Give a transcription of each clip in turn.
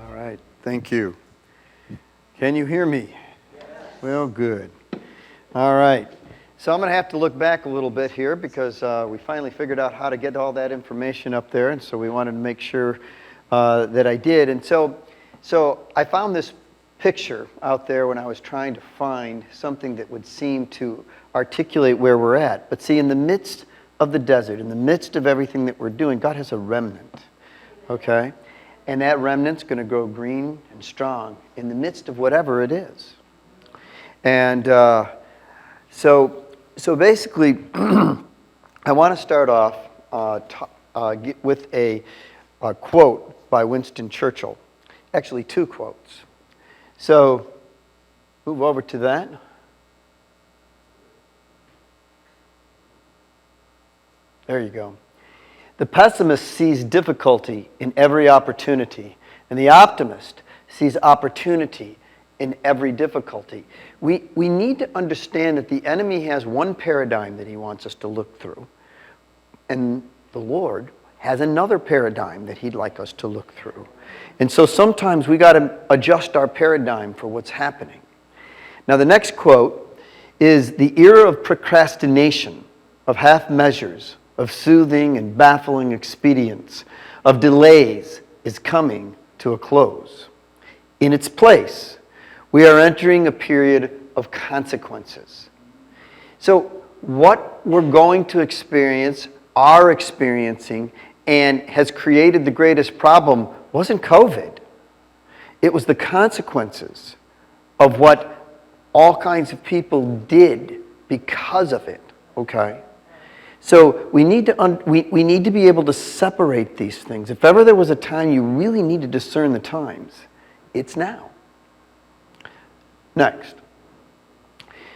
All right, thank you. Can you hear me? Yes. Well, good. All right, so I'm going to have to look back a little bit here because we finally figured out how to get all that information up there, and so we wanted to make sure that I did. And so I found this picture out there when I was trying to find something that would seem to articulate where we're at. But see, in the midst of the desert, in the midst of everything that we're doing, God has a remnant, okay? And that remnant's going to grow green and strong in the midst of whatever it is. And so basically, I want to start off with a quote by Winston Churchill. Actually, two quotes. So, move over to that. There you go. The pessimist sees difficulty in every opportunity, and the optimist sees opportunity in every difficulty. We need to understand that the enemy has one paradigm that he wants us to look through, and the Lord has another paradigm that he'd like us to look through. And so sometimes we got to adjust our paradigm for what's happening. Now the next quote is, "The era of procrastination, of half measures, of soothing and baffling expedients, of delays is coming to a close. In its place, we are entering a period of consequences." So what we're going to experience, are experiencing, and has created the greatest problem wasn't COVID. It was the consequences of what all kinds of people did because of it, okay? So we need to be able to separate these things. If ever there was a time you really need to discern the times, it's now. Next.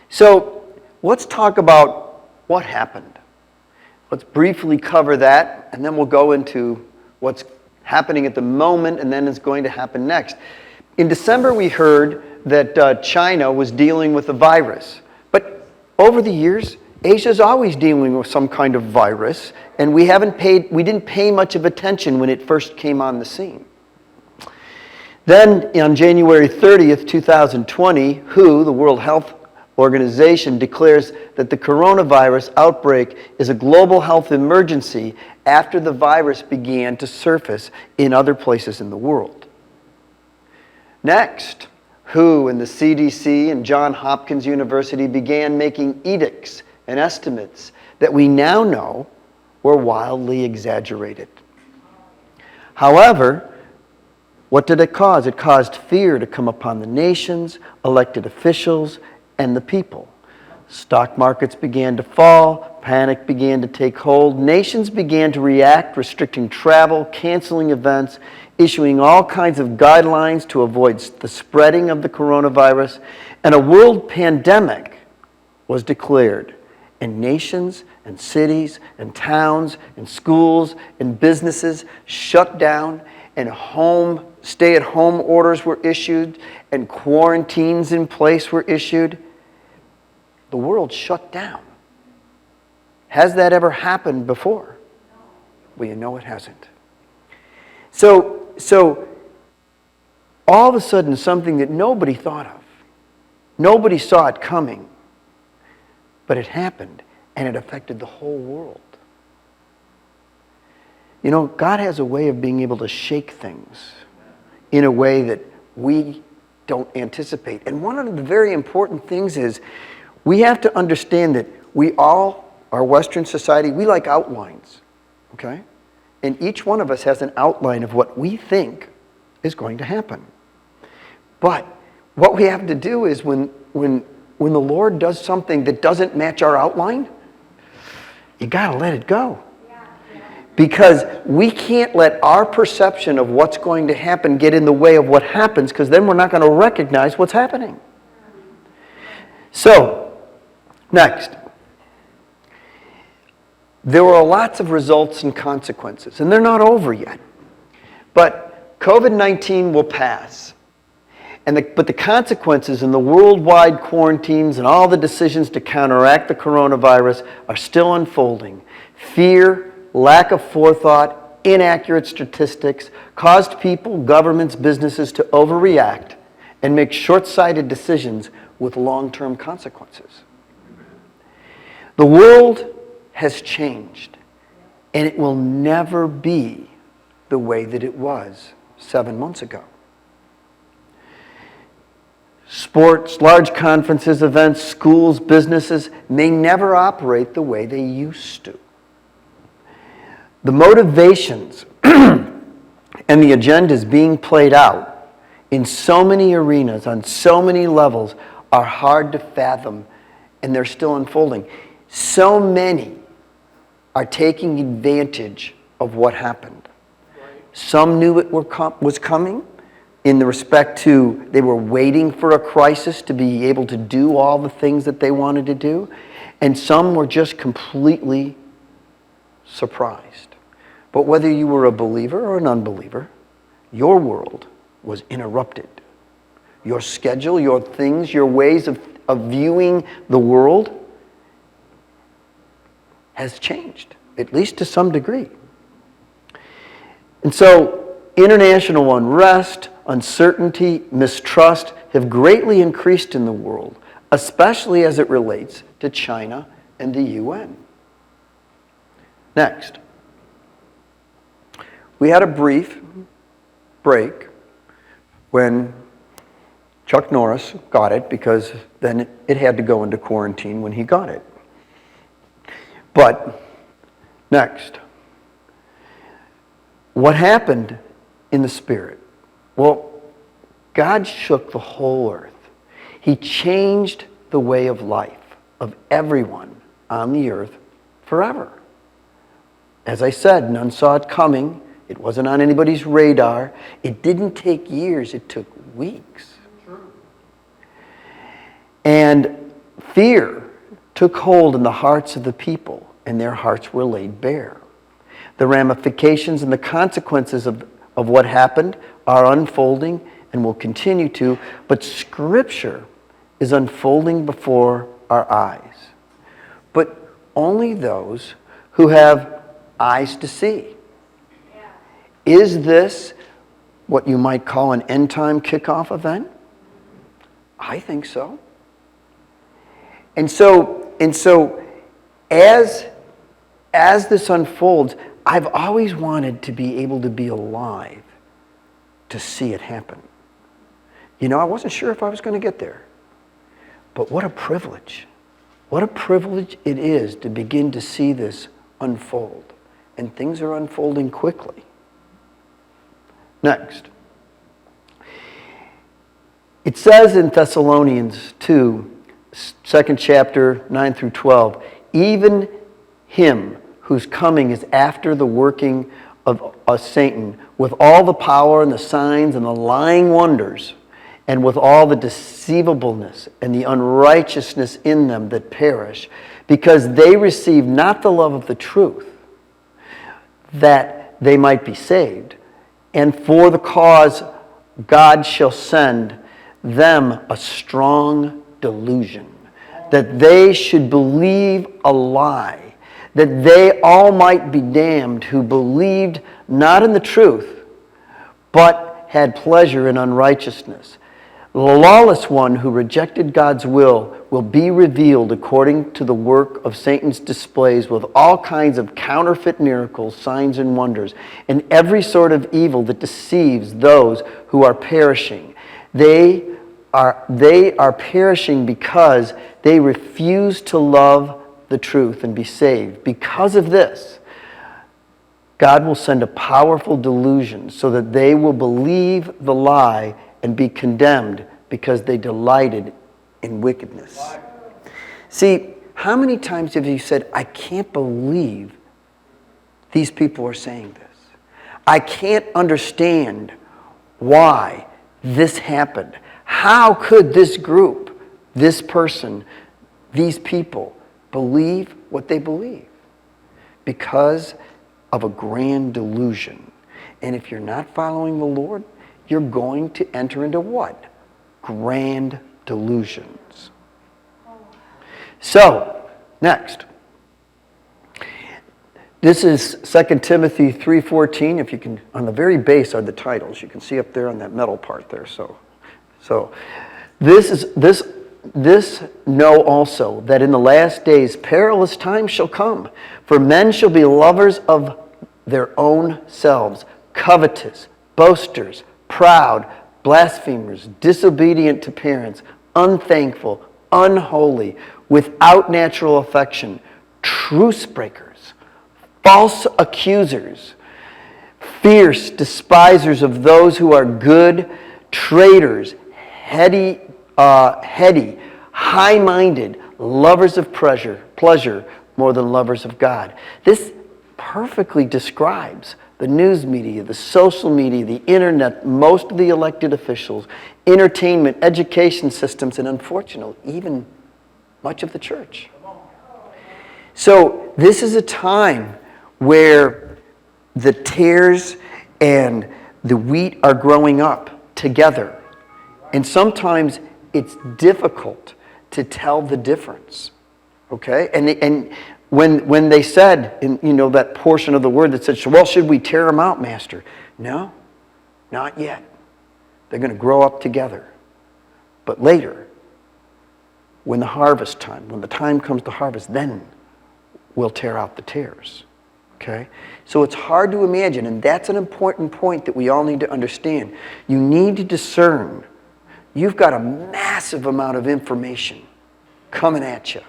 So let's talk about what happened. Let's briefly cover that, and then we'll go into what's happening at the moment and then is going to happen next. In December, we heard that China was dealing with a virus. But over the years, Asia's always dealing with some kind of virus, and we didn't pay much of attention when it first came on the scene. Then on January 30th, 2020, WHO, the World Health Organization, declares that the coronavirus outbreak is a global health emergency after the virus began to surface in other places in the world. Next, WHO and the CDC and Johns Hopkins University began making edicts and estimates that we now know were wildly exaggerated. However, what did it cause? It caused fear to come upon the nations, elected officials, and the people. Stock markets began to fall, panic began to take hold, nations began to react, restricting travel, canceling events, issuing all kinds of guidelines to avoid the spreading of the coronavirus, and a world pandemic was declared. And nations and cities and towns and schools and businesses shut down, and stay-at-home orders were issued, and quarantines in place were issued. The world shut down. Has that ever happened before? Well, you know it hasn't. So all of a sudden, something that nobody thought of, nobody saw it coming, but it happened, and it affected the whole world. You know, God has a way of being able to shake things in a way that we don't anticipate. And one of the very important things is we have to understand that our Western society, we like outlines, okay? And each one of us has an outline of what we think is going to happen. But what we have to do is when the Lord does something that doesn't match our outline, you got to let it go. Because we can't let our perception of what's going to happen get in the way of what happens, because then we're not going to recognize what's happening. So, next. There were lots of results and consequences, and they're not over yet. But COVID-19 will pass. But the consequences and the worldwide quarantines and all the decisions to counteract the coronavirus are still unfolding. Fear, lack of forethought, inaccurate statistics, caused people, governments, businesses to overreact and make short-sighted decisions with long-term consequences. The world has changed, and it will never be the way that it was 7 months ago. Sports, large conferences, events, schools, businesses may never operate the way they used to. The motivations and the agendas being played out in so many arenas, on so many levels, are hard to fathom, and they're still unfolding. So many are taking advantage of what happened. Some knew it was coming, in the respect to they were waiting for a crisis to be able to do all the things that they wanted to do, and some were just completely surprised. But whether you were a believer or an unbeliever, your world was interrupted. Your schedule, your things, your ways of viewing the world has changed, at least to some degree. And so international unrest, uncertainty, mistrust have greatly increased in the world, especially as it relates to China and the UN. Next, we had a brief break when Chuck Norris got it, because then it had to go into quarantine when he got it. But next, what happened in the Spirit? Well, God shook the whole earth. He changed the way of life of everyone on the earth forever. As I said, none saw it coming. It wasn't on anybody's radar. It didn't take years. It took weeks. True. And fear took hold in the hearts of the people, and their hearts were laid bare. The ramifications and the consequences of what happened are unfolding and will continue to, but Scripture is unfolding before our eyes. But only those who have eyes to see. Is this what you might call an end-time kickoff event? I think so. And so as this unfolds, I've always wanted to be able to be alive to see it happen. You know, I wasn't sure if I was going to get there. But what a privilege. What a privilege it is to begin to see this unfold. And things are unfolding quickly. Next. It says in Thessalonians 2, 2nd chapter, 9 through 12, even him whose coming is after the working of Satan, with all the power and the signs and the lying wonders, and with all the deceivableness and the unrighteousness in them that perish, because they receive not the love of the truth, that they might be saved. And for the cause God shall send them a strong delusion, that they should believe a lie, that they all might be damned who believed not in the truth, but had pleasure in unrighteousness. The lawless one who rejected God's will be revealed according to the work of Satan's displays, with all kinds of counterfeit miracles, signs, and wonders, and every sort of evil that deceives those who are perishing. They are perishing because they refuse to love the truth and be saved. Because of this, God will send a powerful delusion so that they will believe the lie and be condemned because they delighted in wickedness. See, how many times have you said, I can't believe these people are saying this. I can't understand why this happened. How could this group, this person, these people believe what they believe? Because of a grand delusion. And if you're not following the Lord, you're going to enter into what? Grand delusions. So, next. This is 2 Timothy 3:14. If you can, on the very base are the titles. You can see up there on that metal part there. So this know also that in the last days perilous times shall come, for men shall be lovers of their own selves, covetous, boasters, proud, blasphemers, disobedient to parents, unthankful, unholy, without natural affection, truce breakers, false accusers, fierce despisers of those who are good, traitors, heady, high-minded, lovers of pleasure more than lovers of God. This perfectly describes the news media, the social media, the internet, most of the elected officials, entertainment, education systems, and unfortunately, even much of the church. So this is a time where the tares and the wheat are growing up together. And sometimes it's difficult to tell the difference. Okay? And when they said, in that portion of the word that said, well, should we tear them out, Master? No, not yet. They're going to grow up together. But later, when the harvest time, when the time comes to harvest, then we'll tear out the tares. Okay? So it's hard to imagine, and that's an important point that we all need to understand. You need to discern. You've got a massive amount of information coming at you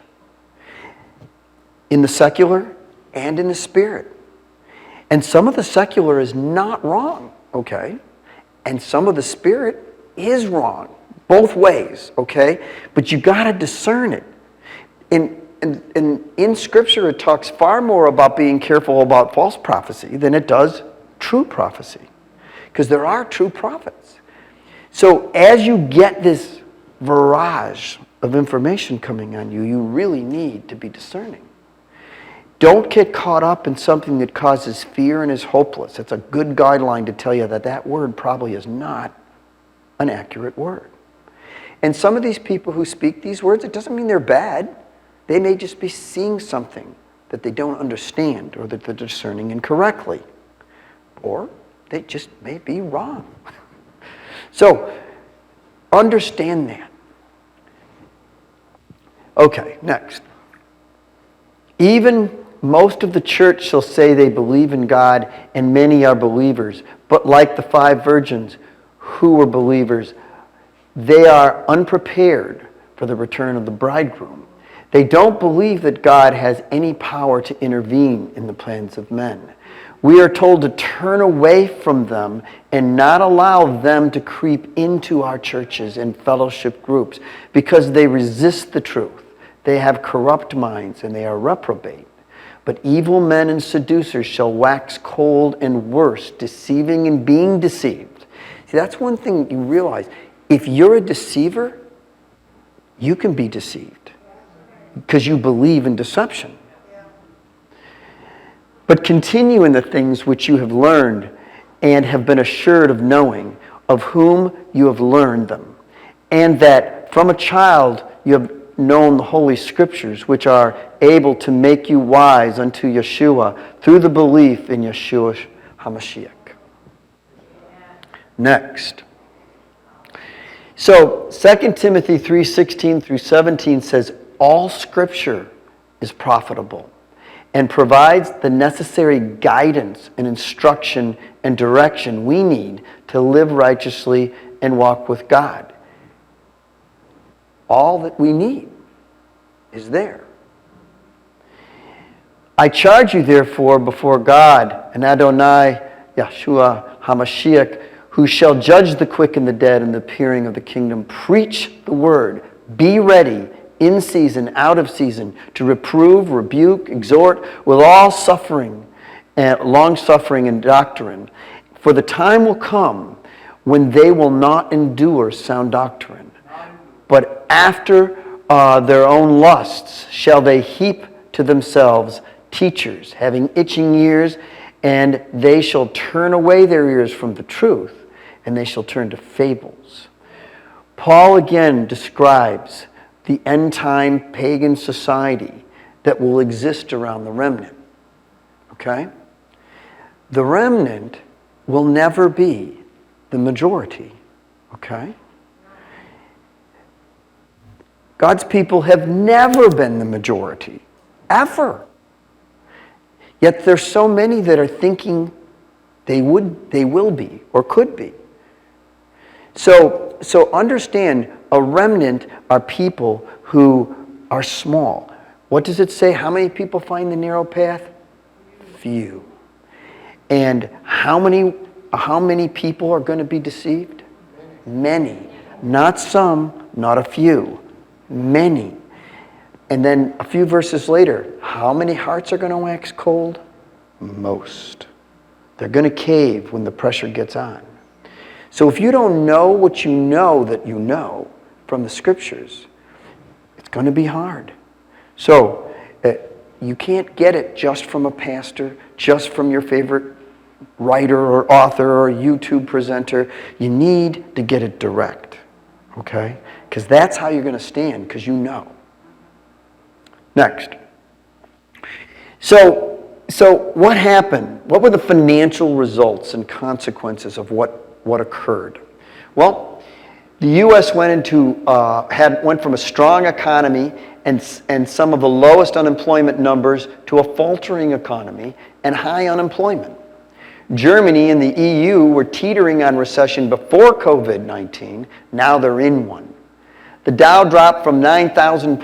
in the secular and in the spirit. And some of the secular is not wrong, okay? And some of the spirit is wrong, both ways, okay? But you got to discern it. And in Scripture, it talks far more about being careful about false prophecy than it does true prophecy. Because there are true prophets. So as you get this barrage of information coming on you, you really need to be discerning. Don't get caught up in something that causes fear and is hopeless. It's a good guideline to tell you that word probably is not an accurate word. And some of these people who speak these words, it doesn't mean they're bad. They may just be seeing something that they don't understand or that they're discerning incorrectly. Or they just may be wrong. So, understand that. Okay, next. Even most of the church shall say they believe in God, and many are believers. But like the 5 virgins who were believers, they are unprepared for the return of the bridegroom. They don't believe that God has any power to intervene in the plans of men. We are told to turn away from them and not allow them to creep into our churches and fellowship groups because they resist the truth. They have corrupt minds and they are reprobate. But evil men and seducers shall wax cold and worse, deceiving and being deceived. See, that's one thing you realize. If you're a deceiver, you can be deceived because you believe in deception. But continue in the things which you have learned and have been assured of knowing, of whom you have learned them, and that from a child you have known the Holy Scriptures, which are able to make you wise unto Yeshua through the belief in Yeshua HaMashiach. Next. So 2 Timothy 3:16 through 17 says, all Scripture is profitable and provides the necessary guidance and instruction and direction we need to live righteously and walk with God. All that we need is there. I charge you therefore before God and Adonai Yeshua HaMashiach, who shall judge the quick and the dead in the appearing of the kingdom, preach the word, be ready in season, out of season, to reprove, rebuke, exhort with all suffering and long-suffering and doctrine. For the time will come when they will not endure sound doctrine, but after their own lusts shall they heap to themselves teachers, having itching ears, and they shall turn away their ears from the truth, and they shall turn to fables. Paul again describes the end-time pagan society that will exist around the remnant. okay? The remnant will never be the majority, okay? God's people have never been the majority, ever. Yet there's so many that are thinking they will be, or could be. So understand, a remnant are people who are small. What does it say? How many people find the narrow path? Few. And how many people are going to be deceived? Many. Not some, not a few. Many. And then a few verses later, how many hearts are going to wax cold? Most. They're going to cave when the pressure gets on. So if you don't know what you know that you know from the scriptures, it's going to be hard. So you can't get it just from a pastor, just from your favorite writer or author or YouTube presenter. You need to get it direct, okay? Because that's how you're going to stand, because you know. Next. So what happened? What were the financial results and consequences of what occurred? Well, the U.S. went from a strong economy and some of the lowest unemployment numbers to a faltering economy and high unemployment. Germany and the EU were teetering on recession before COVID-19. Now they're in one. The Dow dropped 9,000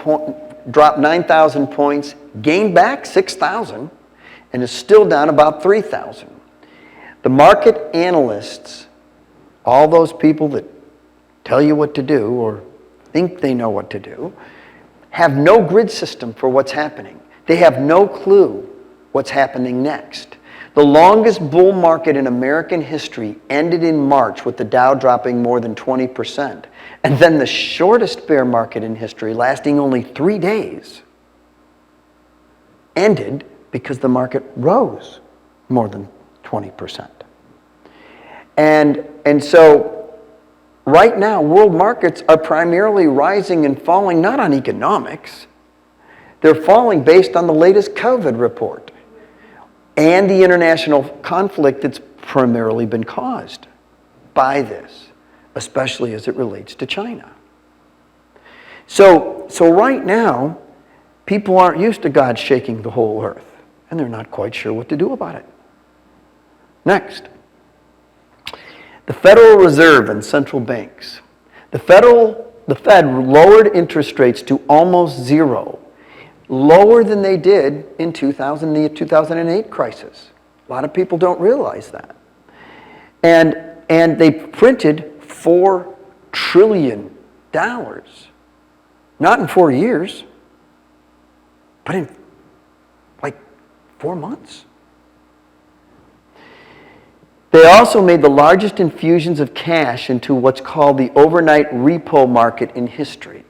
points, gained back 6,000, and is still down about 3,000. The market analysts, all those people that tell you what to do or think they know what to do, have no grid system for what's happening. They have no clue what's happening next. The longest bull market in American history ended in March with the Dow dropping more than 20%. And then the shortest bear market in history, lasting only 3 days, ended because the market rose more than 20%. And so right now, world markets are primarily rising and falling not on economics. They're falling based on the latest COVID report and the international conflict that's primarily been caused by this, especially as it relates to China. So right now, people aren't used to God shaking the whole earth, and they're not quite sure what to do about it. Next. The Federal Reserve and central banks. The Fed lowered interest rates to almost zero, lower than they did in the 2008 crisis. A lot of people don't realize that. And they printed $4 trillion. Not in 4 years, but in like 4 months. They also made the largest infusions of cash into what's called the overnight repo market in history.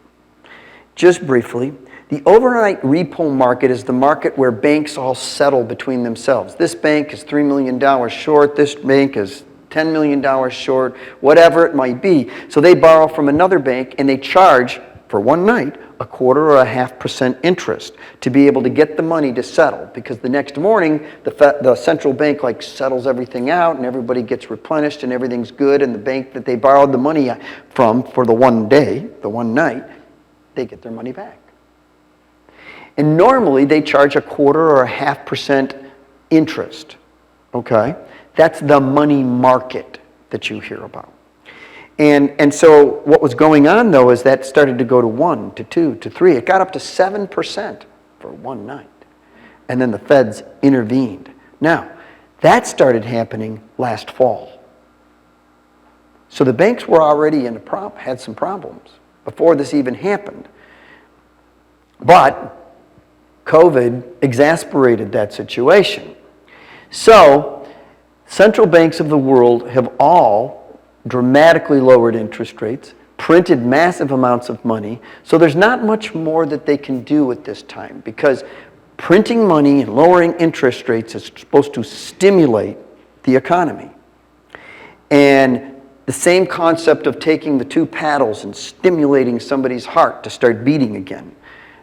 Just briefly, the overnight repo market is the market where banks all settle between themselves. This bank is $3 million short, this bank is $10 million short, whatever it might be. So they borrow from another bank and they charge, for one night, 1/4 or 0.5% interest to be able to get the money to settle, because the next morning the central bank settles everything out and everybody gets replenished and everything's good, and the bank that they borrowed the money from for the one day, the one night, they get their money back. And normally they charge 1/4 or 0.5% interest, okay? That's the money market that you hear about. And so what was going on, though, is that started to go to 1, to 2, to 3. It got up to 7% for one night. And then the feds intervened. Now, that started happening last fall. So the banks were already had some problems before this even happened. But COVID exasperated that situation. So central banks of the world have all dramatically lowered interest rates, printed massive amounts of money, so there's not much more that they can do at this time, because printing money and lowering interest rates is supposed to stimulate the economy. And the same concept of taking the 2 paddles and stimulating somebody's heart to start beating again.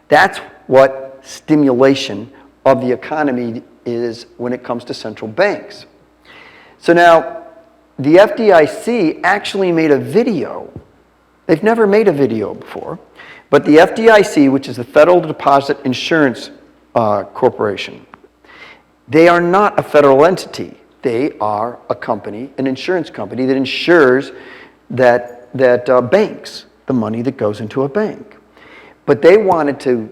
That's what stimulation of the economy is when it comes to central banks. So now, the FDIC actually made a video. They've never made a video before, but the FDIC, which is the Federal Deposit Insurance Corporation, they are not a federal entity. They are a company, an insurance company that insures that banks, the money that goes into a bank. But they wanted to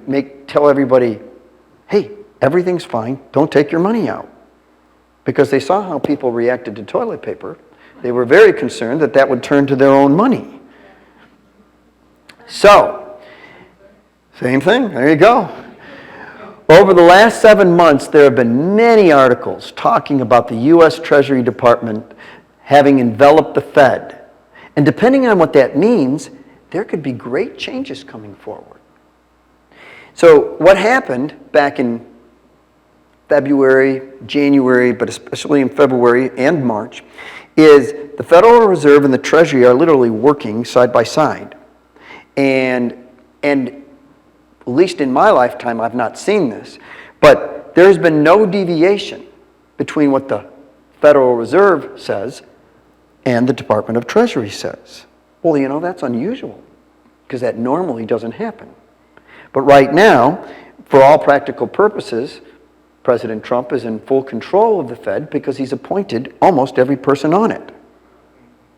tell everybody, hey, everything's fine, don't take your money out. Because they saw how people reacted to toilet paper. They were very concerned that that would turn to their own money. So, same thing, there you go. Over the last 7 months, there have been many articles talking about the U.S. Treasury Department having enveloped the Fed. And depending on what that means, there could be great changes coming forward. So what happened back in February, January, but especially in February and March, is the Federal Reserve and the Treasury are literally working side by side. And at least in my lifetime, I've not seen this, but there's been no deviation between what the Federal Reserve says and the Department of Treasury says. Well, you know, that's unusual, because that normally doesn't happen. But right now, for all practical purposes, President Trump is in full control of the Fed because he's appointed almost every person on it.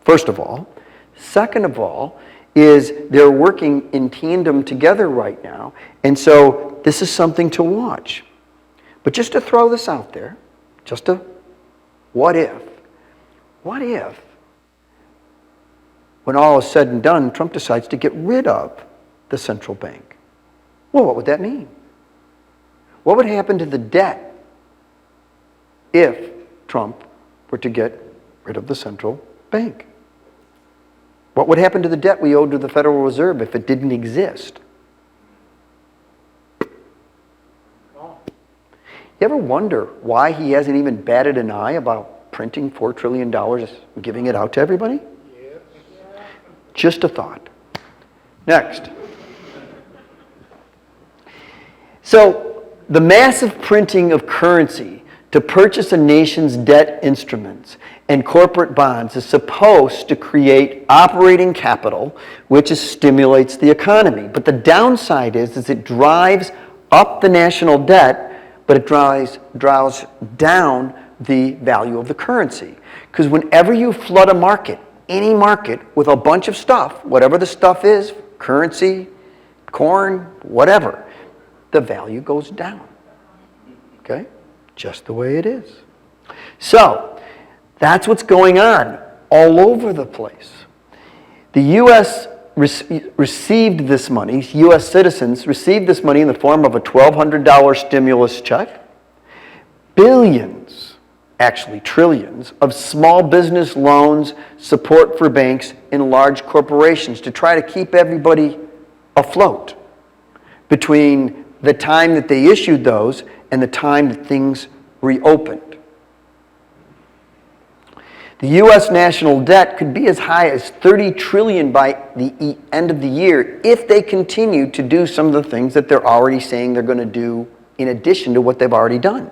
First of all. Second of all, is they're working in tandem together right now, and so this is something to watch. But just to throw this out there, just a what if, when all is said and done, Trump decides to get rid of the central bank? Well, what would that mean? What would happen to the debt if Trump were to get rid of the central bank? What would happen to the debt we owed to the Federal Reserve if it didn't exist? You ever wonder why he hasn't even batted an eye about printing $4 trillion and giving it out to everybody? Yes. Just a thought. Next. So, the massive printing of currency to purchase a nation's debt instruments and corporate bonds is supposed to create operating capital, which stimulates the economy. But the downside is it drives up the national debt, but it drives down the value of the currency. Because whenever you flood a market, any market, with a bunch of stuff, whatever the stuff is, currency, corn, whatever, the value goes down. Okay? Just the way it is. So, that's what's going on all over the place. The U.S. received this money, U.S. citizens received this money in the form of a $1,200 stimulus check, billions, actually trillions, of small business loans, support for banks and large corporations to try to keep everybody afloat between the time that they issued those and the time that things reopened. The U.S. national debt could be as high as $30 trillion by the end of the year if they continue to do some of the things that they're already saying they're going to do in addition to what they've already done.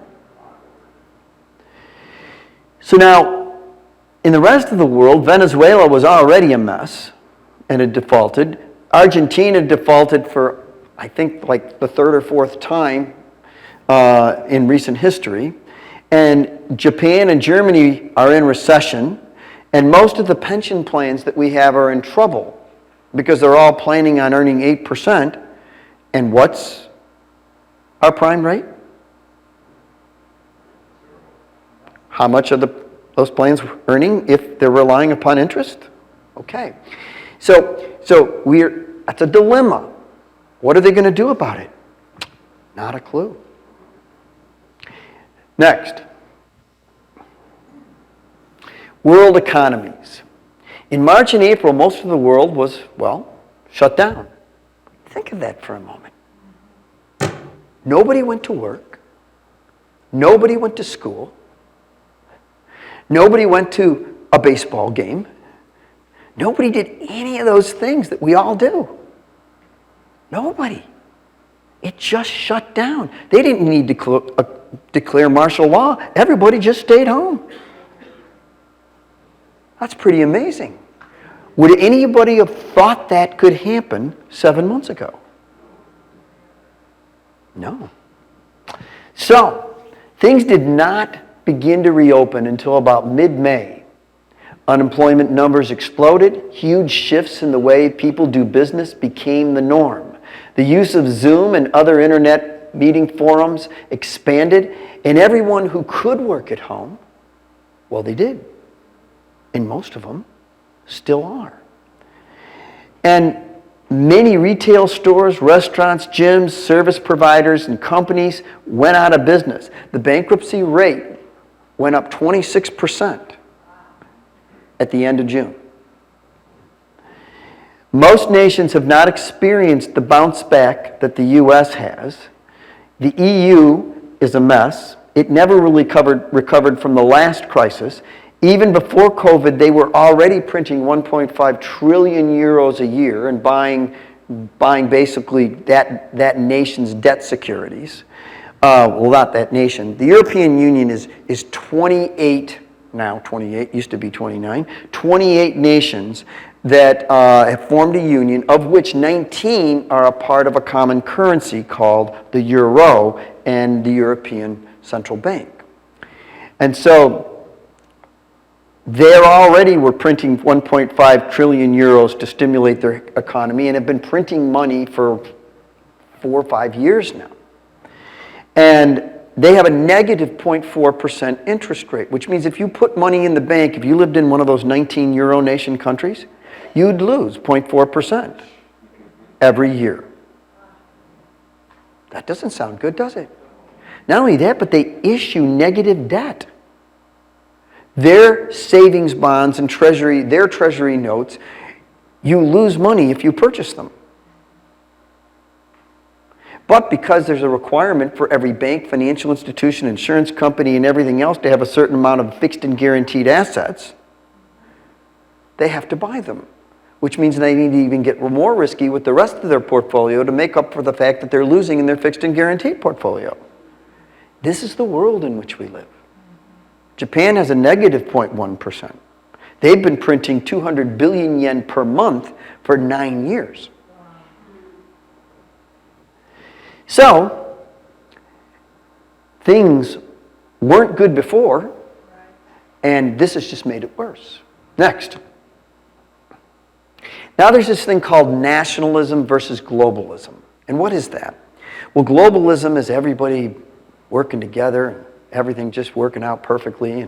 So now, in the rest of the world, Venezuela was already a mess and had defaulted. Argentina defaulted for, I think, like the third or fourth time in recent history. And Japan and Germany are in recession, and most of the pension plans that we have are in trouble because they're all planning on earning 8%. And what's our prime rate? How much are those plans earning if they're relying upon interest? Okay. So that's a dilemma. What are they going to do about it? Not a clue. Next, world economies. In March and April, most of the world was, shut down. Think of that for a moment. Nobody went to work. Nobody went to school. Nobody went to a baseball game. Nobody did any of those things that we all do. Nobody. It just shut down. They didn't need to declare martial law. Everybody just stayed home. That's pretty amazing. Would anybody have thought that could happen 7 months ago? No. So, things did not begin to reopen until about mid-May. Unemployment numbers exploded. Huge shifts in the way people do business became the norm. The use of Zoom and other internet meeting forums expanded, and everyone who could work at home, well, they did. And most of them still are. And many retail stores, restaurants, gyms, service providers, and companies went out of business. The bankruptcy rate went up 26% at the end of June. Most nations have not experienced the bounce back that the U.S. has. The EU is a mess. It never really recovered from the last crisis. Even before COVID, they were already printing 1.5 trillion euros a year and buying basically that nation's debt securities. Well, not that nation. The European Union is 28, now 28, used to be 29, 28 nations that have formed a union, of which 19 are a part of a common currency called the euro and the European Central Bank. And so they already were printing 1.5 trillion euros to stimulate their economy and have been printing money for 4 or 5 years now. And they have a negative 0.4% interest rate, which means if you put money in the bank, if you lived in one of those 19 euro nation countries, you'd lose 0.4% every year. That doesn't sound good, does it? Not only that, but they issue negative debt. Their savings bonds and their treasury notes, you lose money if you purchase them. But because there's a requirement for every bank, financial institution, insurance company, and everything else to have a certain amount of fixed and guaranteed assets, they have to buy them, which means they need to even get more risky with the rest of their portfolio to make up for the fact that they're losing in their fixed and guaranteed portfolio. This is the world in which we live. Japan has a negative 0.1%. They've been printing 200 billion yen per month for 9 years. So, things weren't good before, and this has just made it worse. Next. Now there's this thing called nationalism versus globalism. And what is that? Well, globalism is everybody working together, and everything just working out perfectly,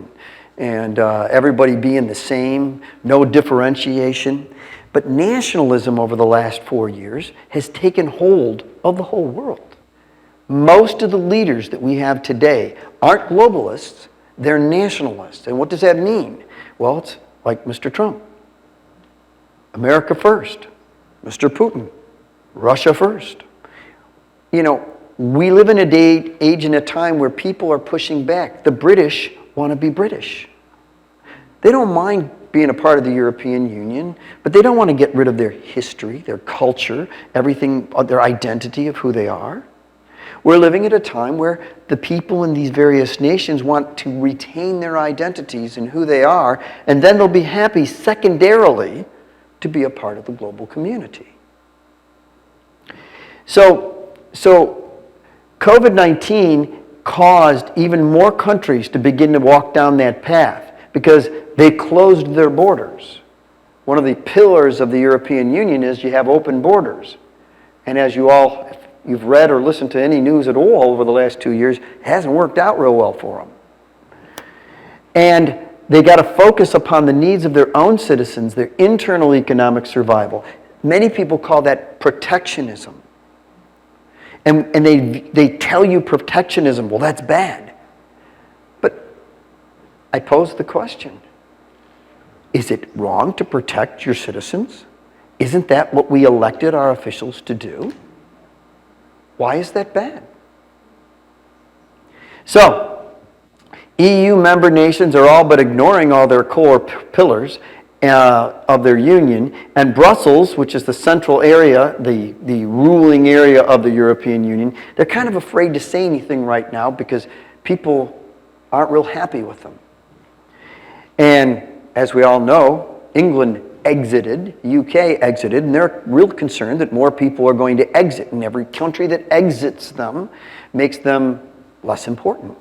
and everybody being the same, no differentiation. But nationalism over the last 4 years has taken hold of the whole world. Most of the leaders that we have today aren't globalists, they're nationalists. And what does that mean? Well, it's like Mr. Trump. America first. Mr. Putin. Russia first. You know, we live in a age and a time where people are pushing back. The British want to be British. They don't mind being a part of the European Union, but they don't want to get rid of their history, their culture, everything, their identity of who they are. We're living at a time where the people in these various nations want to retain their identities and who they are, and then they'll be happy secondarily to be a part of the global community. So COVID-19 caused even more countries to begin to walk down that path because they closed their borders. One of the pillars of the European Union is you have open borders. And as you've read or listened to any news at all over the last 2 years, it hasn't worked out real well for them. And they got to focus upon the needs of their own citizens, their internal economic survival. Many people call that protectionism. And they tell you protectionism, well, that's bad. But I pose the question, is it wrong to protect your citizens? Isn't that what we elected our officials to do? Why is that bad? So, EU member nations are all but ignoring all their core pillars, of their union, and Brussels, which is the central area, the ruling area of the European Union, they're kind of afraid to say anything right now because people aren't real happy with them. And as we all know, England exited, UK exited, and they're real concerned that more people are going to exit, and every country that exits them makes them less important.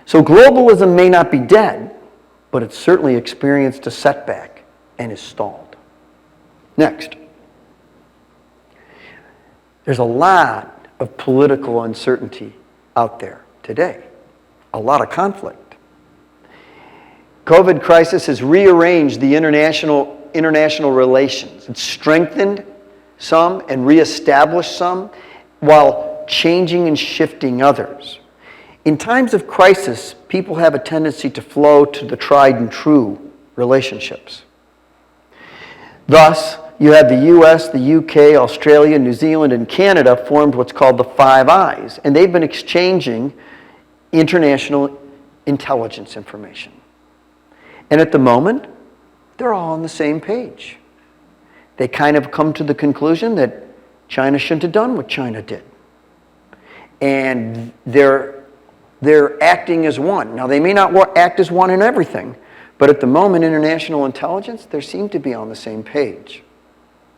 So globalism may not be dead, but it's certainly experienced a setback and is stalled. Next. There's a lot of political uncertainty out there today, a lot of conflict. COVID crisis has rearranged the international relations. It's strengthened some and reestablished some while changing and shifting others. In times of crisis, people have a tendency to flow to the tried and true relationships. Thus, you have the US, the UK, Australia, New Zealand, and Canada formed what's called the Five Eyes, and they've been exchanging international intelligence information. And at the moment, they're all on the same page. They kind of come to the conclusion that China shouldn't have done what China did. And they're acting as one. Now, they may not act as one in everything, but at the moment, international intelligence, they seem to be on the same page,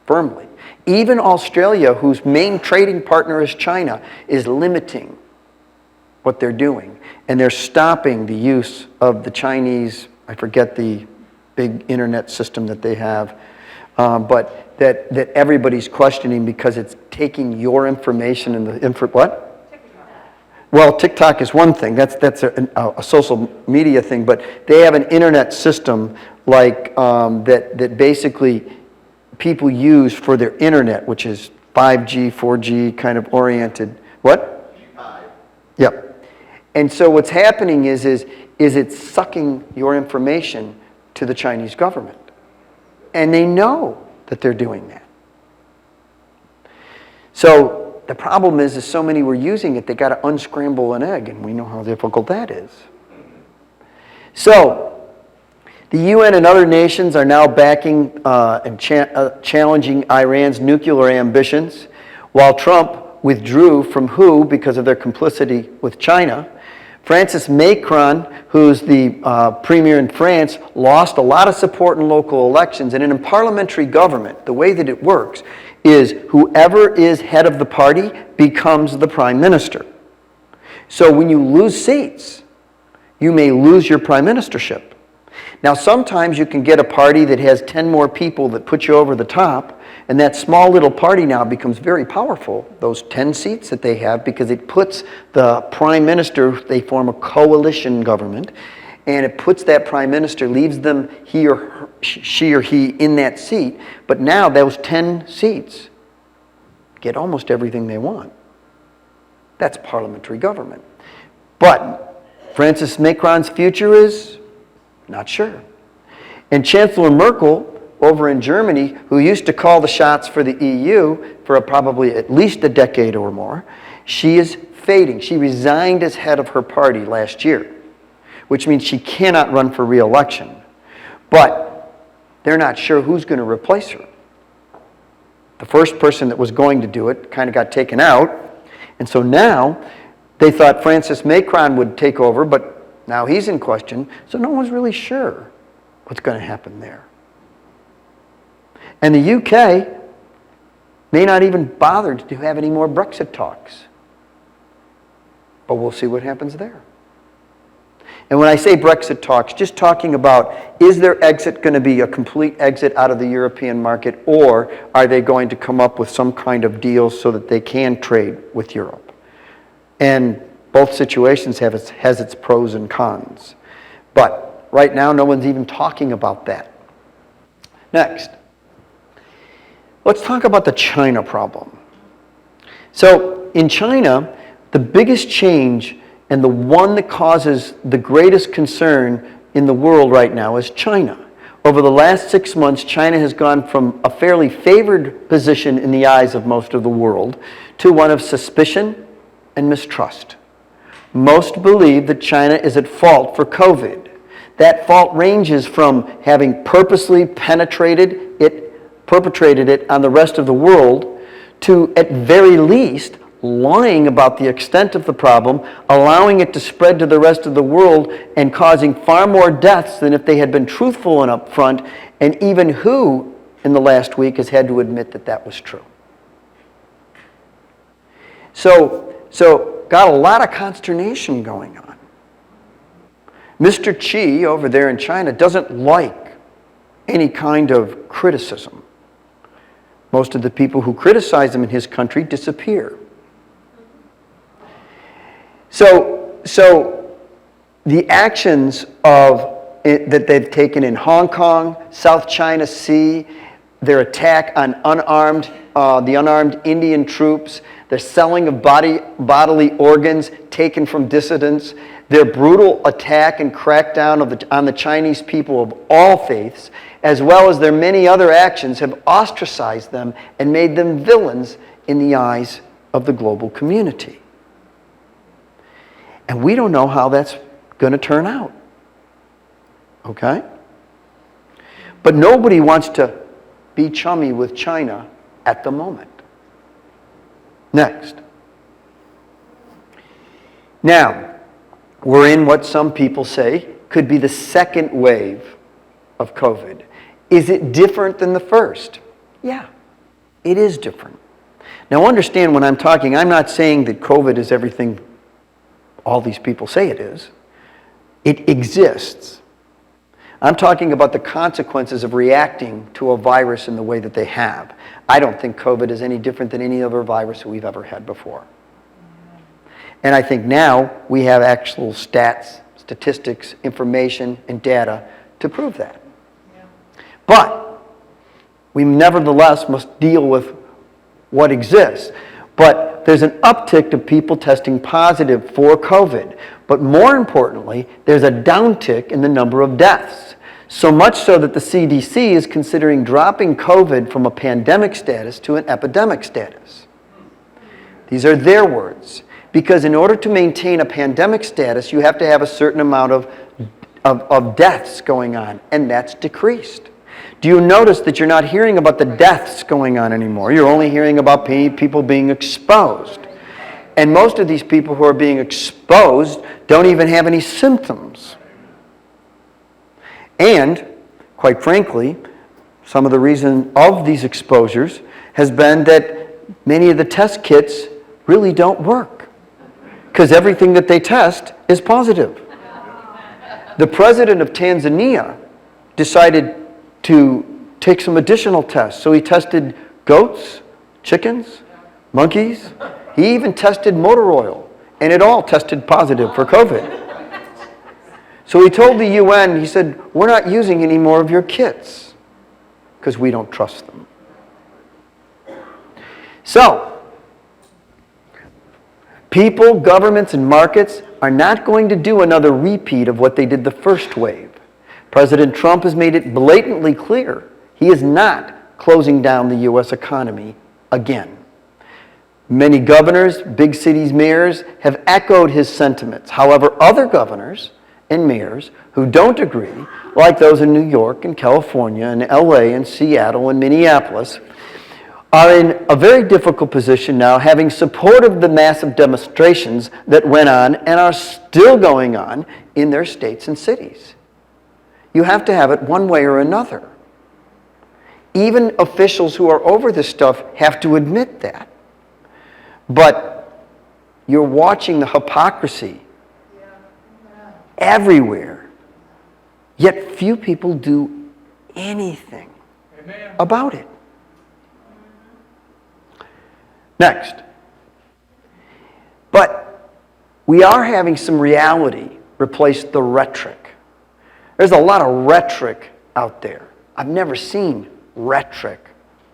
firmly. Even Australia, whose main trading partner is China, is limiting what they're doing. And they're stopping the use of the Chinese, I forget the big internet system that they have, but that everybody's questioning because it's taking your information and the what? Well, TikTok is one thing. That's a social media thing, but they have an internet system like that basically people use for their internet, which is 5G, 4G kind of oriented. What? G5. Yep. And so what's happening is it's sucking your information to the Chinese government, and they know that they're doing that. So the problem is so many were using it, they got to unscramble an egg, and we know how difficult that is. So the UN and other nations are now backing and challenging Iran's nuclear ambitions, while Trump withdrew from WHO because of their complicity with China. Francis Macron, who's the premier in France, lost a lot of support in local elections. And in a parliamentary government, the way that it works is whoever is head of the party becomes the prime minister. So when you lose seats, you may lose your prime ministership. Now, sometimes you can get a party that has 10 more people that put you over the top, and that small little party now becomes very powerful, those 10 seats that they have, because it puts the prime minister, they form a coalition government, and it puts that prime minister, leaves them she or he in that seat, but now those 10 seats get almost everything they want. That's parliamentary government. But Francis Macron's future is not sure. And Chancellor Merkel over in Germany, who used to call the shots for the EU for probably at least a decade or more, she is fading. She resigned as head of her party last year, which means she cannot run for re-election. But they're not sure who's going to replace her. The first person that was going to do it kind of got taken out, and so now they thought Francis Macron would take over, but now he's in question, so no one's really sure what's going to happen there. And the UK may not even bother to have any more Brexit talks. But we'll see what happens there. And when I say Brexit talks, just talking about, is their exit going to be a complete exit out of the European market, or are they going to come up with some kind of deal so that they can trade with Europe? And both situations has its pros and cons. But right now, no one's even talking about that. Next. Let's talk about the China problem. So in China, the biggest change and the one that causes the greatest concern in the world right now is China. Over the last 6 months, China has gone from a fairly favored position in the eyes of most of the world to one of suspicion and mistrust. Most believe that China is at fault for COVID. That fault ranges from having purposely perpetrated it on the rest of the world to, at very least, lying about the extent of the problem, allowing it to spread to the rest of the world, and causing far more deaths than if they had been truthful and upfront, and even WHO in the last week has had to admit that that was true. So got a lot of consternation going on. Mr. Xi over there in China doesn't like any kind of criticism. Most of the people who criticize him in his country disappear. So the actions that they've taken in Hong Kong, South China Sea, their attack on the unarmed Indian troops, their selling of bodily organs taken from dissidents, their brutal attack and crackdown on the Chinese people of all faiths, as well as their many other actions, have ostracized them and made them villains in the eyes of the global community. And we don't know how that's going to turn out. Okay? But nobody wants to be chummy with China at the moment. Next. Now, we're in what some people say could be the second wave of COVID. Is it different than the first? Yeah, it is different. Now understand, when I'm talking, I'm not saying that COVID is everything all these people say it is. It exists. I'm talking about the consequences of reacting to a virus in the way that they have. I don't think COVID is any different than any other virus that we've ever had before. And I think now we have actual statistics, information, and data to prove that. Yeah. But we nevertheless must deal with what exists. But there's an uptick of people testing positive for COVID. But more importantly, there's a downtick in the number of deaths. So much so that the CDC is considering dropping COVID from a pandemic status to an epidemic status. These are their words. Because in order to maintain a pandemic status, you have to have a certain amount of deaths going on, and that's decreased. Do you notice that you're not hearing about the deaths going on anymore? You're only hearing about people being exposed. And most of these people who are being exposed don't even have any symptoms. And, quite frankly, some of the reason of these exposures has been that many of the test kits really don't work, because everything that they test is positive. The president of Tanzania decided to take some additional tests. So he tested goats, chickens, monkeys. He even tested motor oil, and it all tested positive for COVID. So he told the UN, he said, we're not using any more of your kits because we don't trust them. So, people, governments, and markets are not going to do another repeat of what they did the first wave. President Trump has made it blatantly clear he is not closing down the U.S. economy again. Many governors, big cities' mayors have echoed his sentiments. However, other governors and mayors who don't agree, like those in New York and California and LA and Seattle and Minneapolis, are in a very difficult position now, having supported the massive demonstrations that went on and are still going on in their states and cities. You have to have it one way or another. Even officials who are over this stuff have to admit that. But you're watching the hypocrisy everywhere, yet few people do anything about it. Next. But we are having some reality replace the rhetoric. There's a lot of rhetoric out there. I've never seen rhetoric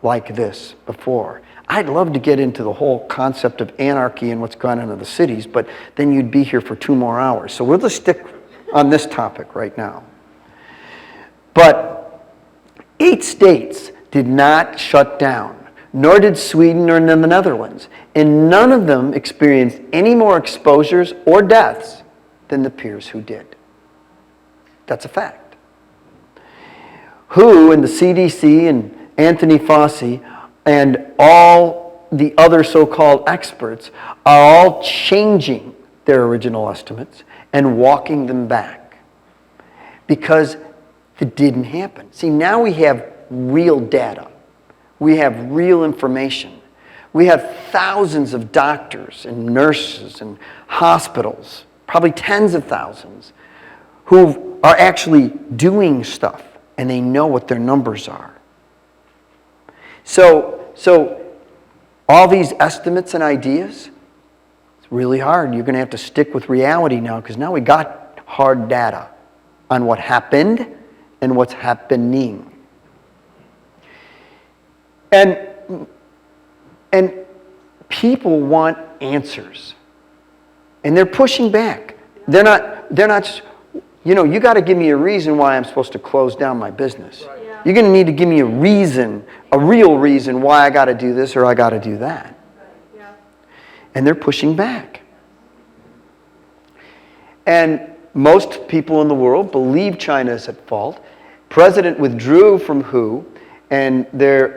like this before. I'd love to get into the whole concept of anarchy and what's going on in the cities, but then you'd be here for 2 more hours. So we'll just stick on this topic right now. But 8 states did not shut down, nor did Sweden or the Netherlands, and none of them experienced any more exposures or deaths than the peers who did. That's a fact. WHO and the CDC and Anthony Fauci and all the other so-called experts are all changing their original estimates and walking them back because it didn't happen. See, now we have real data. We have real information. We have thousands of doctors and nurses and hospitals, probably tens of thousands, who are actually doing stuff, and they know what their numbers are. So all these estimates and ideas, it's really hard. You're going to have to stick with reality now, because now we got hard data on what happened and what's happening. And people want answers. And they're pushing back. They're not, you got to give me a reason why I'm supposed to close down my business. Right. Yeah. You're going to need to give me a reason, a real reason why I got to do this or I got to do that. Right. Yeah. And they're pushing back. And most people in the world believe China is at fault. President withdrew from WHO, and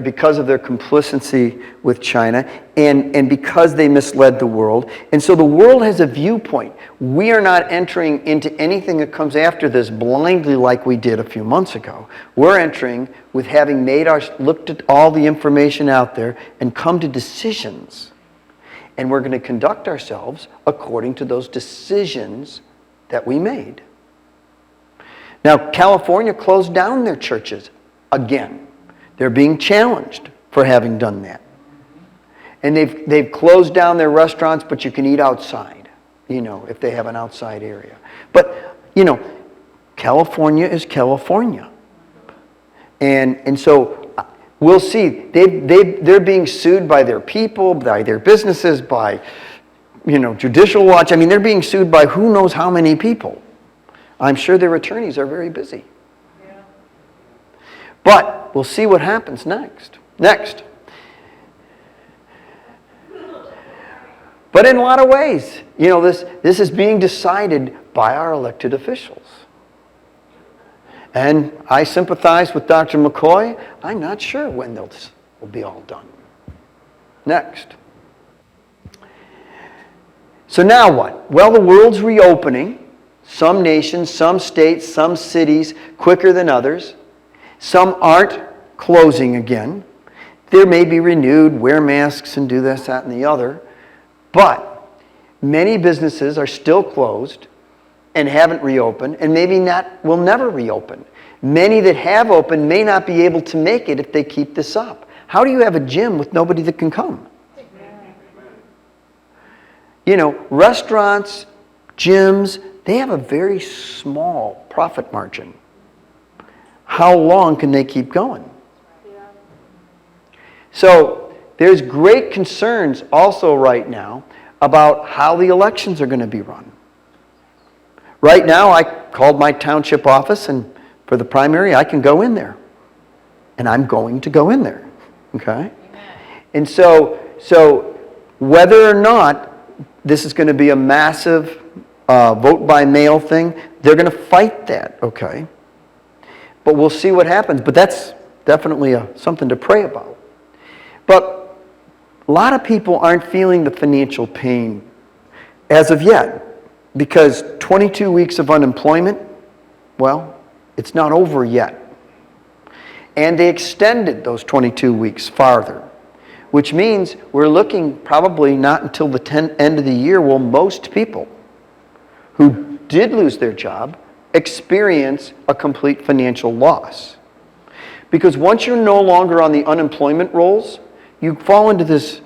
because of their complicity with China, and because they misled the world. And so the world has a viewpoint. We are not entering into anything that comes after this blindly like we did a few months ago. We're entering with having looked at all the information out there and come to decisions. And we're going to conduct ourselves according to those decisions that we made. Now, California closed down their churches again. They're being challenged for having done that. And they've closed down their restaurants, but you can eat outside, if they have an outside area. But, California is California. And so we'll see. They're being sued by their people, by their businesses, by, Judicial Watch. I mean, they're being sued by who knows how many people. I'm sure their attorneys are very busy. Yeah. But we'll see what happens next. But in a lot of ways, this is being decided by our elected officials. And I sympathize with Dr. McCoy. I'm not sure when this will be all done. Next. So now what? Well, the world's reopening. Some nations, some states, some cities quicker than others. Some aren't closing again. There may be renewed, wear masks and do this, that, and the other. But many businesses are still closed and haven't reopened, and maybe will never reopen. Many that have opened may not be able to make it if they keep this up. How do you have a gym with nobody that can come? Restaurants, gyms, they have a very small profit margin. How long can they keep going? So there's great concerns also right now about how the elections are going to be run. Right now, I called my township office, and for the primary, I can go in there. And I'm going to go in there. Okay? Amen. And so whether or not this is going to be a massive vote by mail thing, they're going to fight that, okay? But we'll see what happens. But that's definitely something to pray about. But a lot of people aren't feeling the financial pain as of yet, because 22 weeks of unemployment, well, it's not over yet. And they extended those 22 weeks farther, which means we're looking probably not until the end of the year will most people who did lose their job experience a complete financial loss. Because once you're no longer on the unemployment rolls, you fall into this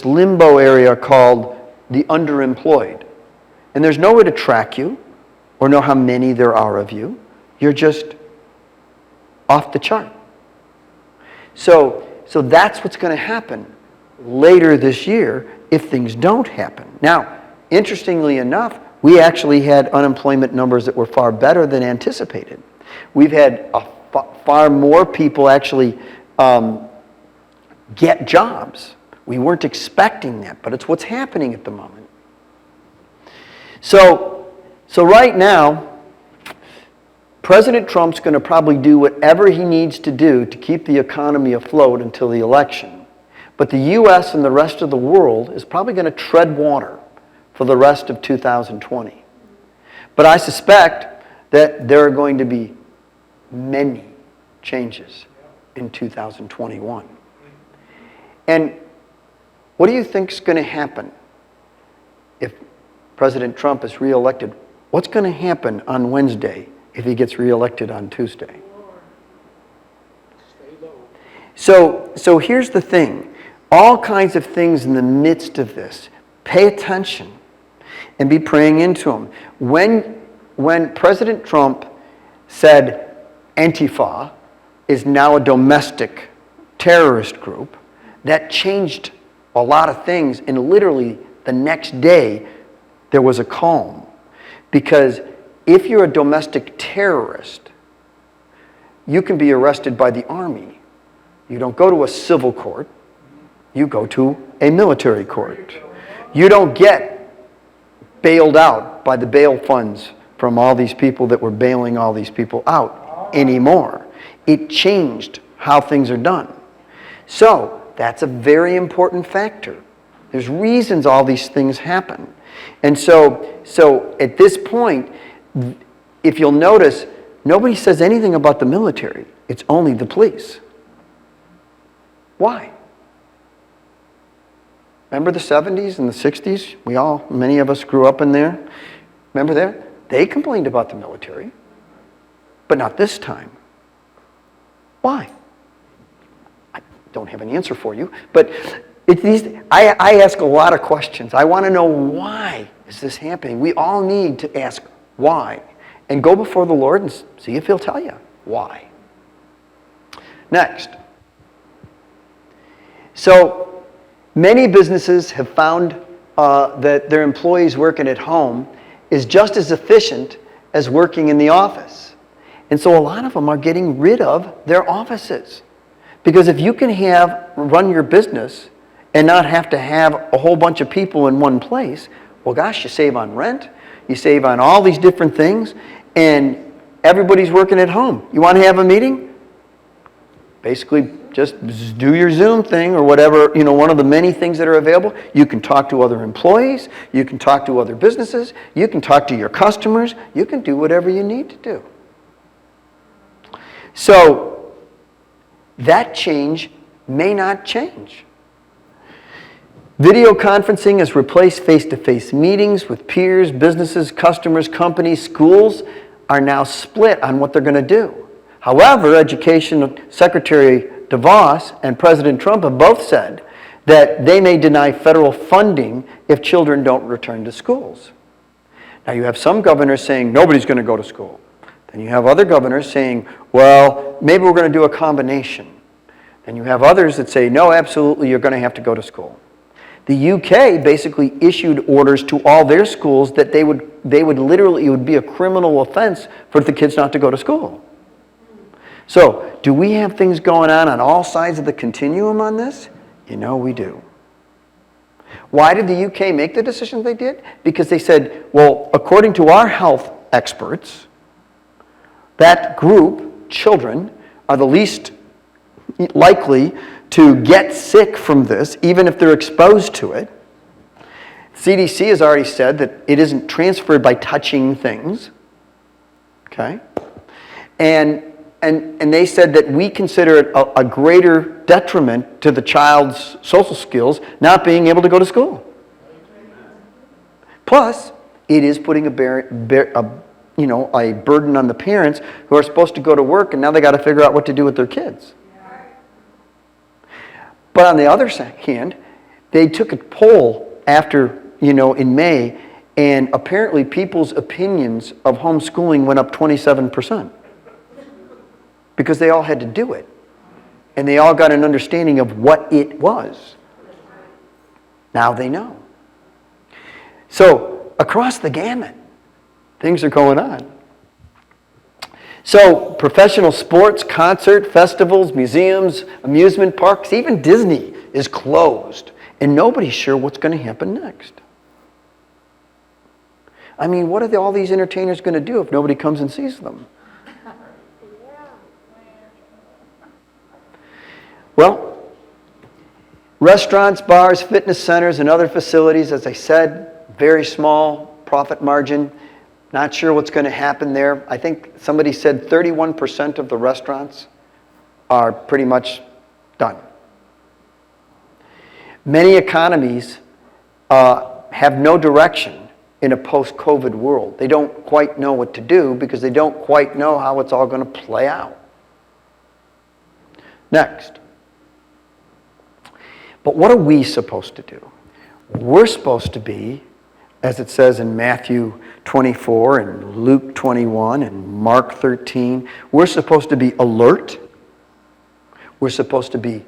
limbo area called the underemployed. And there's no way to track you or know how many there are of you. You're just off the chart. So that's what's going to happen later this year if things don't happen. Now, interestingly enough, we actually had unemployment numbers that were far better than anticipated. We've had far more people actually get jobs. We weren't expecting that, but it's what's happening at the moment. So right now, President Trump's going to probably do whatever he needs to do to keep the economy afloat until the election. But the U.S. and the rest of the world is probably going to tread water for the rest of 2020. But I suspect that there are going to be many changes in 2021. And what do you think is going to happen if President Trump is reelected? What's going to happen on Wednesday if he gets reelected on Tuesday? So here's the thing. All kinds of things in the midst of this. Pay attention and be praying into them. When President Trump said Antifa is now a domestic terrorist group, that changed a lot of things, and literally the next day there was a calm. Because if you're a domestic terrorist, you can be arrested by the army. You don't go to a civil court, you go to a military court. You don't get bailed out by the bail funds from all these people that were bailing all these people out anymore. It changed how things are done. So that's a very important factor. There's reasons all these things happen. And so at this point, if you'll notice, nobody says anything about the military. It's only the police. Why? Remember the 70s and the 60s? Many of us grew up in there. Remember that? They complained about the military, but not this time. Why? I don't have an answer for you, but I ask a lot of questions. I want to know, why is this happening? We all need to ask why and go before the Lord and see if He'll tell you why. Next. So many businesses have found that their employees working at home is just as efficient as working in the office. And so a lot of them are getting rid of their offices. Because if you can run your business and not have to have a whole bunch of people in one place, well, gosh, you save on rent, you save on all these different things, and everybody's working at home. You want to have a meeting? Basically, just do your Zoom thing or whatever, one of the many things that are available. You can talk to other employees, you can talk to other businesses, you can talk to your customers, you can do whatever you need to do. So, that change may not change. Video conferencing has replaced face-to-face meetings with peers, businesses, customers, companies, schools are now split on what they're going to do. However, Education Secretary DeVos and President Trump have both said that they may deny federal funding if children don't return to schools. Now, you have some governors saying nobody's going to go to school. Then you have other governors saying, well, maybe we're going to do a combination. Then you have others that say, no, absolutely, you're going to have to go to school. The UK basically issued orders to all their schools that they would literally, it would be a criminal offense for the kids not to go to school. So, do we have things going on all sides of the continuum on this? We do. Why did the UK make the decision they did? Because they said, well, according to our health experts, that group, children, are the least likely to get sick from this, even if they're exposed to it. CDC has already said that it isn't transferred by touching things. Okay? And they said that we consider it a greater detriment to the child's social skills not being able to go to school. Plus, it is putting a burden on the parents who are supposed to go to work, and now they got to figure out what to do with their kids. But on the other hand, they took a poll in May, and apparently people's opinions of homeschooling went up 27%. Because they all had to do it. And they all got an understanding of what it was. Now they know. So, across the gamut, things are going on. So, professional sports, concert, festivals, museums, amusement parks, even Disney is closed. And nobody's sure what's going to happen next. I mean, what are all these entertainers going to do if nobody comes and sees them? Well, restaurants, bars, fitness centers, and other facilities, as I said, very small profit margin. Not sure what's going to happen there. I think somebody said 31% of the restaurants are pretty much done. Many economies have no direction in a post-COVID world. They don't quite know what to do because they don't quite know how it's all going to play out. Next. But what are we supposed to do? We're supposed to be, as it says in Matthew 24 and Luke 21 and Mark 13, we're supposed to be alert. We're supposed to be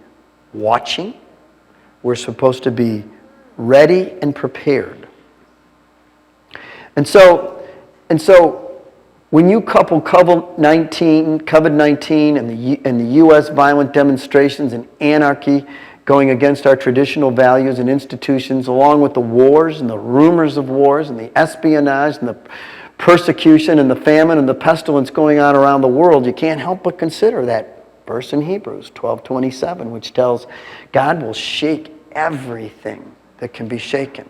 watching. We're supposed to be ready and prepared. And so when you couple COVID-19 and the U.S. violent demonstrations and anarchy going against our traditional values and institutions, along with the wars and the rumors of wars and the espionage and the persecution and the famine and the pestilence going on around the world, you can't help but consider that verse in Hebrews 12:27, which tells God will shake everything that can be shaken.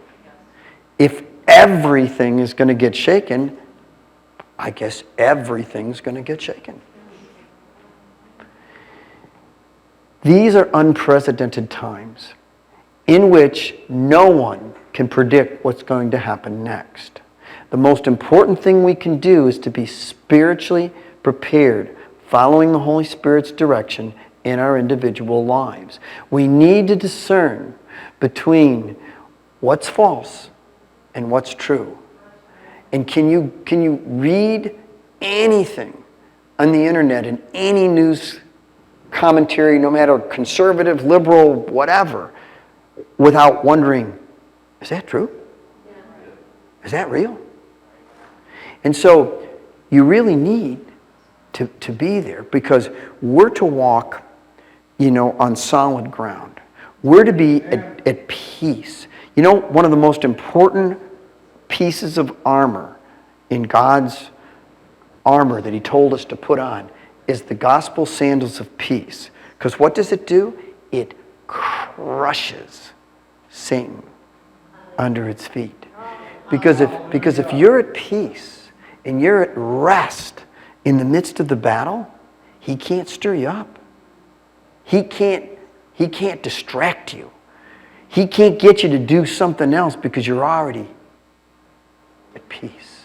If everything is going to get shaken, I guess everything's going to get shaken. These are unprecedented times in which no one can predict what's going to happen next. The most important thing we can do is to be spiritually prepared, following the Holy Spirit's direction in our individual lives. We need to discern between what's false and what's true. And can you read anything on the internet in any news commentary, no matter conservative, liberal, whatever, without wondering, is that true? Is that real? And so you really need to be there, because we're to walk, on solid ground. We're to be at peace. One of the most important pieces of armor in God's armor that He told us to put on is the gospel sandals of peace. Because what does it do? It crushes Satan under its feet. Because if you're at peace and you're at rest in the midst of the battle, he can't stir you up. He can't distract you. He can't get you to do something else because you're already at peace.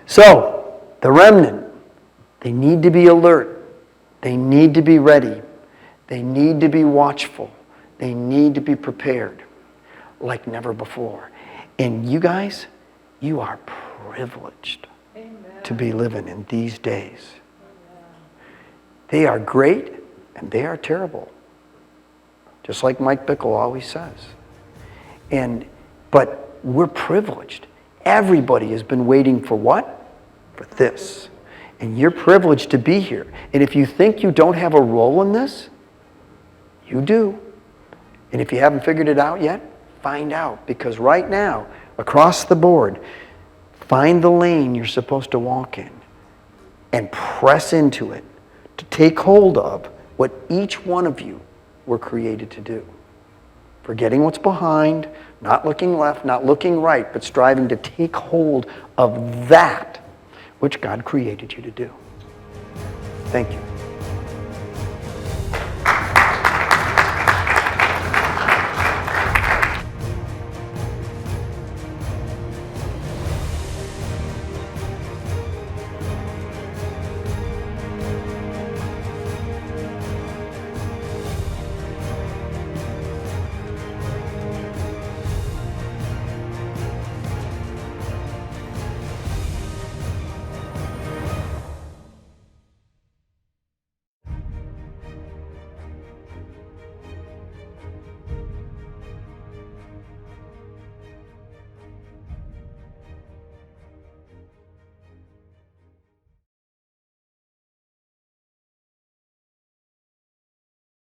So, the remnant, they need to be alert. They need to be ready. They need to be watchful. They need to be prepared like never before. And you guys, you are privileged to be living in these days. They are great and they are terrible. Just like Mike Bickle always says. But we're privileged. Everybody has been waiting for what? For this. And you're privileged to be here. And if you think you don't have a role in this, you do. And if you haven't figured it out yet, find out. Because right now, across the board, find the lane you're supposed to walk in and press into it to take hold of what each one of you were created to do. Forgetting what's behind, not looking left, not looking right, but striving to take hold of that which God created you to do. Thank you.